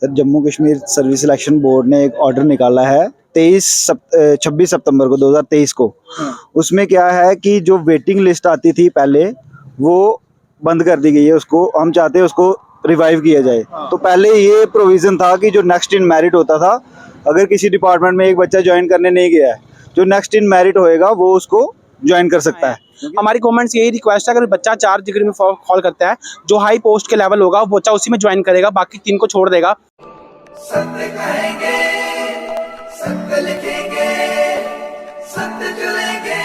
Sir Jammu Kashmir service selection board ने एक order निकाला है 26 सितंबर को 2023 को। उसमें क्या है कि जो वेटिंग लिस्ट आती थी पहले वो बंद कर दी गई है, उसको हम चाहते हैं उसको रिवाइव किया जाए। तो पहले ये प्रोविजन था कि जो नेक्स्ट इन मेरिट होता था, अगर किसी डिपार्टमेंट में एक बच्चा ज्वाइन करने नहीं गया है, जो नेक्स्ट इन मेरिट होएगा वो उसको ज्वाइन कर सकता है। हमारी गवर्नमेंट से यही रिक्वेस्ट है, अगर बच्चा 4 डिग्री में कॉल करता है, जो हाई पोस्ट के लेवल होगा वो बच्चा उसी में ज्वाइन करेगा, बाकी 3 को छोड़ देगा। सत्य कहेंगे, सत्य लिखेंगे, सत्य चलेंगे।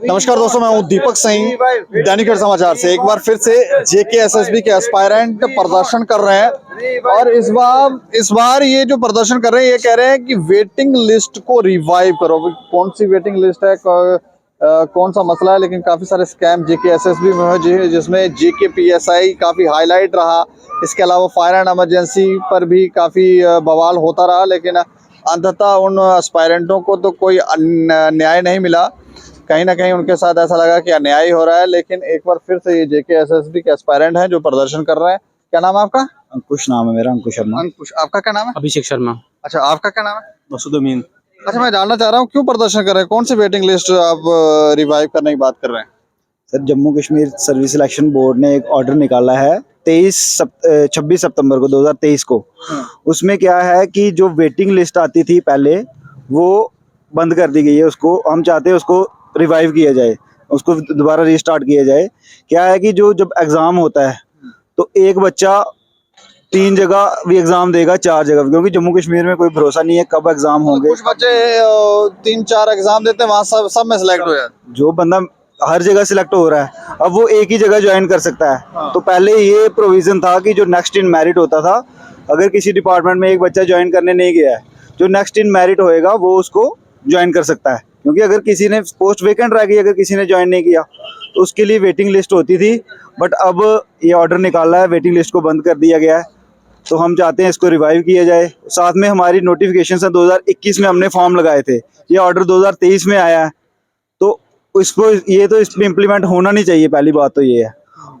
नमस्कार दोस्तों, मैं हूं दीपक सिंह, दैनिक समाचार से। एक बार फिर से JKSSB के एस्पायरेंट प्रदर्शन कर रहे हैं और इस बार ये जो प्रदर्शन कर रहे हैं ये कह रहे हैं कि वेटिंग लिस्ट को रिवाइव करो। कौन सी वेटिंग लिस्ट है, कौन सा मसला है, लेकिन काफी सारे स्कैम JKSSB में है, जिसमें JKPSI काफी हाईलाइट रहा। इसके अलावा फायर एंड इमरजेंसी पर भी काफी बवाल होता रहा, लेकिन अंततः उन एस्पायरेंटों को तो कोई न्याय नहीं मिला। कहीं ना कहीं उनके साथ ऐसा लगा कि अन्याय हो रहा है। लेकिन एक बार फिर से ये JKSSB के एस्पायरेंट हैं जो प्रदर्शन कर रहे हैं। क्या नाम है आपका? अंकुश नाम है मेरा, अंकुश शर्मा। अंकुश, आपका क्या नाम है? अभिषेक शर्मा। अच्छा, आपका क्या नाम है? मसूद अमीन। अच्छा, मैं जानना चाह रहा हूँ क्यों प्रदर्शन कर रहे हैं, कौन सी वेटिंग लिस्ट आप रिवाइव करने की बात कर रहे हैं? Sir Jammu Kashmir service selection board ने एक ऑर्डर निकाला है 26 सितंबर को 2023 को। उसमें क्या है कि जो वेटिंग लिस्ट आती थी पहले वो बंद कर दी गई है, उसको हम चाहते हैं उसको रिवाइव किया जाए, उसको दोबारा रीस्टार्ट किया जाए। क्या है कि जब एग्ज़ाम होता है तो एक बच्चा 3 जगह भी एग्ज़ाम देगा, 4 जगह भी, क्योंकि जम्मू कश्मीर में कोई भरोसा नहीं है कब एग्ज़ाम होंगे। कुछ बच्चे 3-4 एग्जाम देते हैं, वहाँ सब में सिलेक्ट हो जाते। जो बंदा हर जगह सिलेक्ट हो रहा है, अब वो एक ही जगह ज्वाइन कर सकता है। तो पहले ये प्रोविजन था कि जो नेक्स्ट इन मेरिट होता था, अगर किसी डिपार्टमेंट में एक बच्चा ज्वाइन करने नहीं गया है, जो नेक्स्ट इन मेरिट होएगा वो उसको ज्वाइन कर सकता है। क्योंकि अगर किसी ने पोस्ट वेकेंट रह गई, अगर किसी ने ज्वाइन नहीं किया तो उसके लिए वेटिंग लिस्ट होती थी। बट अब ये ऑर्डर निकाला है, वेटिंग लिस्ट को बंद कर दिया गया है, तो हम चाहते हैं इसको रिवाइव किया जाए। साथ में हमारी नोटिफिकेशन है 2021 में हमने फॉर्म लगाए थे, ये ऑर्डर 2023 में आया है, तो इसको इसमें इम्प्लीमेंट होना नहीं चाहिए। पहली बात तो ये है,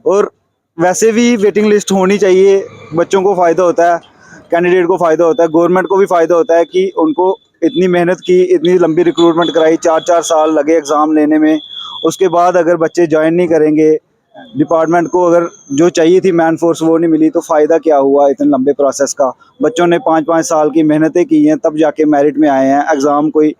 और वैसे भी वेटिंग लिस्ट होनी चाहिए। बच्चों को फ़ायदा होता है, कैंडिडेट को फ़ायदा होता है, गवर्नमेंट को भी फ़ायदा होता है कि उनको इतनी मेहनत की, इतनी लंबी रिक्रूटमेंट कराई, 4-4 साल लगे एग्ज़ाम लेने में। उसके बाद अगर बच्चे ज्वाइन नहीं करेंगे, डिपार्टमेंट को अगर जो चाहिए थी मैन फोर्स वो नहीं मिली, तो फ़ायदा क्या हुआ इतने लंबे प्रोसेस का। बच्चों ने 5-5 साल की मेहनतें की हैं, तब जाके मेरिट में आए हैं। एग्ज़ाम कोई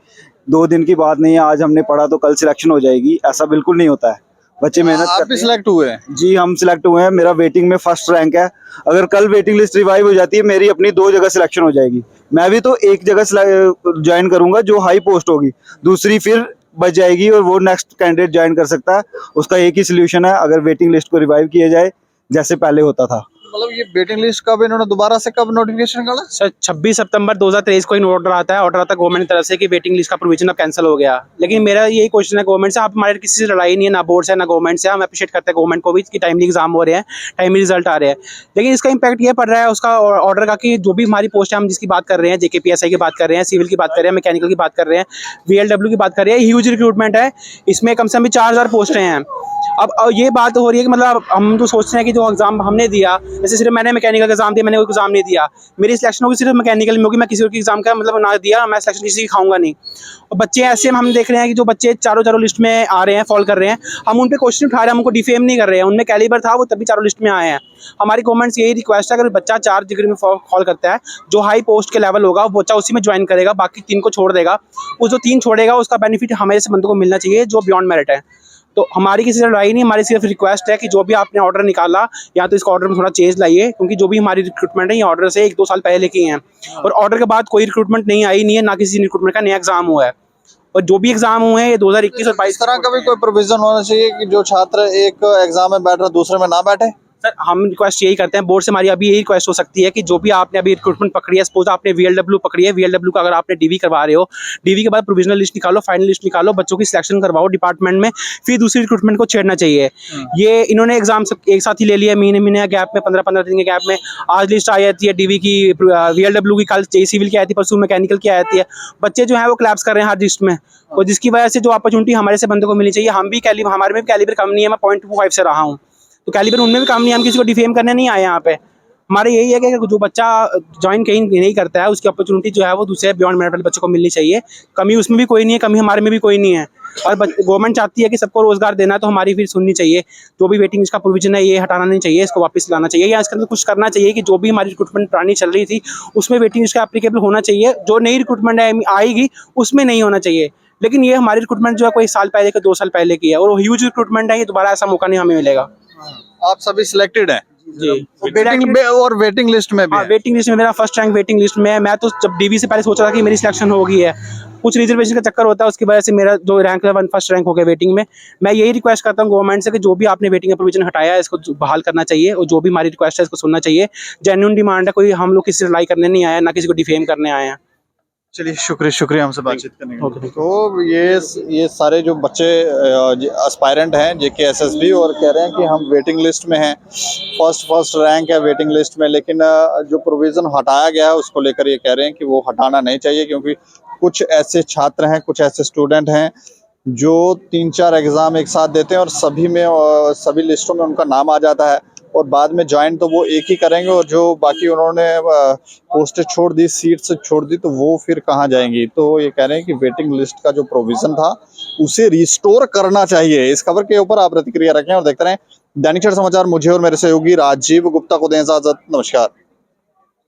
2 दिन की बात नहीं है, आज हमने पढ़ा तो कल सिलेक्शन हो जाएगी, ऐसा बिल्कुल नहीं होता है। बच्चे मेहनत आप भी सिलेक्ट हुए हैं? जी, हम सिलेक्ट हुए हैं, मेरा वेटिंग में फर्स्ट रैंक है। अगर कल वेटिंग लिस्ट रिवाइव हो जाती है, मेरी अपनी 2 जगह सिलेक्शन हो जाएगी। मैं भी तो एक जगह ज्वाइन करूंगा जो हाई पोस्ट होगी, दूसरी फिर बच जाएगी और वो नेक्स्ट कैंडिडेट ज्वाइन कर सकता है। उसका एक ही सोल्यूशन है, अगर वेटिंग लिस्ट को रिवाइव किया जाए जैसे पहले होता था। मतलब ये वेटिंग लिस्ट कब इन्होंने दोबारा से कब नोटिफिकेशन निकाला? सर 26 सितंबर 2023 को ऑर्डर आता है गवर्नमेंट की तरफ से कि वेटिंग लिस्ट का प्रोविजन अब कैंसिल हो गया। लेकिन मेरा यही क्वेश्चन है गवर्नमेंट से, आप हमारे किसी से लड़ाई नहीं है, ना बोर्ड से ना गवर्नमेंट से। हम अप्रिशिएट करते हैं गवर्नमेंट को भी कि टाइमली एग्जाम हो रहे हैं, टाइमली रिजल्ट आ रहे हैं। लेकिन इसका इंपैक्ट ये पड़ रहा है उसका ऑर्डर का कि जो भी हमारी पोस्ट है, हम जिसकी बात कर रहे हैं, JKPSI की बात कर रहे हैं, सिविल की बात कर रहे हैं, मैकेनिकल की बात कर रहे हैं, VLW की बात कर रहे हैं, ह्यूज रिक्रूटमेंट है। इसमें कम से कम भी 4000 पोस्टें हैं। अब ये बात हो रही है कि मतलब हम तो सोचते हैं कि जो एग्जाम हमने दिया, जैसे सिर्फ मैंने मैकेनिकल का एग्जाम दिया, मैंने कोई एग्जाम नहीं दिया, मेरी सिलेक्शन होगी सिर्फ मैकेनिकल में होगी, मैं किसी और की एग्जाम का मतलब ना दिया, मैं सिलेक्शन किसी की खाऊंगा नहीं। और बच्चे ऐसे हम देख रहे हैं कि जो बच्चे चारों लिस्ट में आ रहे हैं, फॉल कर रहे हैं, हम उन पे क्वेश्चन उठा रहे हैं, हम उनको डिफेम नहीं कर रहे हैं। उनमें कैलिबर था, वो तभी चारों लिस्ट में आए हैं। हमारी गवर्नमेंट से यही रिक्वेस्ट है, अगर बच्चा 4 डिग्री में फॉल करता है, जो हाई पोस्ट के लेवल होगा वो बच्चा उसी में ज्वाइन करेगा, बाकी 3 को छोड़ देगा। वो जो 3 छोड़ेगा उसका बेनिफिट हमारे जैसे बंदों को मिलना चाहिए जो बियॉन्ड मेरिट है। तो हमारी किसी से लड़ाई नहीं, हमारी सिर्फ रिक्वेस्ट है कि जो भी आपने ऑर्डर निकाला, या तो इसका ऑर्डर में थोड़ा चेंज लाइए, क्योंकि जो भी हमारी रिक्रूटमेंट है ये ऑर्डर से 1-2 साल पहले की हैं, और ऑर्डर के बाद कोई रिक्रूटमेंट नहीं आई नहीं है, ना किसी रिक्रूटमेंट का नया एग्जाम हुआ है। और जो भी एग्जाम हुए हैं ये 2021 और 22 तरह का भी कोई प्रोविजन होना चाहिए कि जो छात्र एक एग्जाम में बैठ रहा दूसरे में ना बैठे। सर हम रिक्वेस्ट यही करते हैं बोर्ड से, हमारी अभी यही रिक्वेस्ट हो सकती है कि जो भी आपने अभी रिक्रूटमेंट पकड़ी है, सपोज आपने VLW पकड़ी है, VLW का अगर आपने DV करवा रहे हो, DV के बाद प्रोविजनल लिस्ट निकालो, फाइनल लिस्ट निकालो, बच्चों की सिलेक्शन करवाओ डिपार्टमेंट में, फिर दूसरी रिक्रूटमेंट को छेड़ना चाहिए। ये इन्होंने एग्जाम सब एक साथ ही ले लिया, महीने गैप में, 15-15 दिन के गैप में। आज लिस्ट आ जाती है DV की, VLW की, कल सिविल की आती है, परसों मैकेनिकल की आती है। बच्चे जो है वो क्लैप्स कर रहे हैं हर लिस्ट में, और जिसकी वजह से जो अपॉर्चुनिटी हमारे से बंदों को मिलनी चाहिए, हम भी हमारे में भी कैलिबर कम नहीं है, मैं 0.25 से रहा हूँ। तो कैलिबर उनमें भी काम नहीं है, हम किसी को डिफेम करने नहीं आए यहाँ पे। हमारा यही है कि जो बच्चा ज्वाइन कहीं नहीं करता है उसकी अपॉर्चुनिटी जो है वो दूसरे बियॉन्ड मेरिट वाले बच्चों को मिलनी चाहिए। कमी उसमें भी कोई नहीं है, कमी हमारे में भी कोई नहीं है। और गवर्नमेंट चाहती है कि सबको रोजगार देना है, तो हमारी फिर सुननी चाहिए। जो भी वेटिंग लिस्ट का प्रोविजन है ये हटाना नहीं चाहिए, इसको वापस लाना चाहिए, या इसके अंदर कुछ करना चाहिए कि जो भी हमारी रिक्रूटमेंट पुरानी चल रही थी उसमें वेटिंग लिस्ट का एप्लीकेबल होना चाहिए। जो नई रिक्रूटमेंट आएगी उसमें नहीं होना चाहिए। लेकिन ये हमारी रिक्रूटमेंट जो है कोई साल पहले के 2 साल पहले की है और ह्यूज रिक्रूटमेंट है, ये दोबारा ऐसा मौका नहीं हमें मिलेगा। आप सभी सिलेक्टेड हैं जी, वेटिंग लिस्ट में भी हाँ, हैं? वेटिंग लिस्ट में मेरा फर्स्ट रैंक वेटिंग लिस्ट में है। मैं तो जब डीबी से पहले सोचा था कि मेरी सिलेक्शन हो गई है, कुछ रिजर्वेशन का चक्कर होता है उसकी वजह से मेरा जो रैंक है फर्स्ट रैंक हो गया वेटिंग में। मैं यही रिक्वेस्ट करता हूँ गवर्नमेंट से कि जो भी आपने वेटिंग का प्रोविजन हटाया है इसको बहाल करना चाहिए, और जो भी हमारी रिक्वेस्ट है इसको सुनना चाहिए। जेन्युइन डिमांड है, कोई हम लोग किसी से लड़ाई करने नहीं आए, ना किसी को डिफेम करने आए हैं। चलिए शुक्रिया हमसे बातचीत करने के ओके। लिए। तो ये सारे जो बच्चे एस्पायरेंट हैं JKSSB और कह रहे हैं कि हम वेटिंग लिस्ट में हैं, फर्स्ट रैंक है वेटिंग लिस्ट में, लेकिन जो प्रोविज़न हटाया गया है उसको लेकर ये कह रहे हैं कि वो हटाना नहीं चाहिए, क्योंकि कुछ ऐसे छात्र हैं, कुछ ऐसे स्टूडेंट हैं जो 3-4 एग्ज़ाम एक साथ देते हैं और सभी लिस्टों में उनका नाम आ जाता है और बाद में ज्वाइन तो वो एक ही करेंगे, और जो बाकी उन्होंने पोस्टें छोड़ दी, सीट्स छोड़ दी, तो वो फिर कहाँ जाएंगी। तो ये कह रहे हैं कि वेटिंग लिस्ट का जो प्रोविज़न था उसे रिस्टोर करना चाहिए। इस खबर के ऊपर आप प्रतिक्रिया रखें और देखते रहें दैनिक सवेरा समाचार। मुझे और मेरे सहयोगी राजीव गुप्ता को दें इजाज़त। नमस्कार।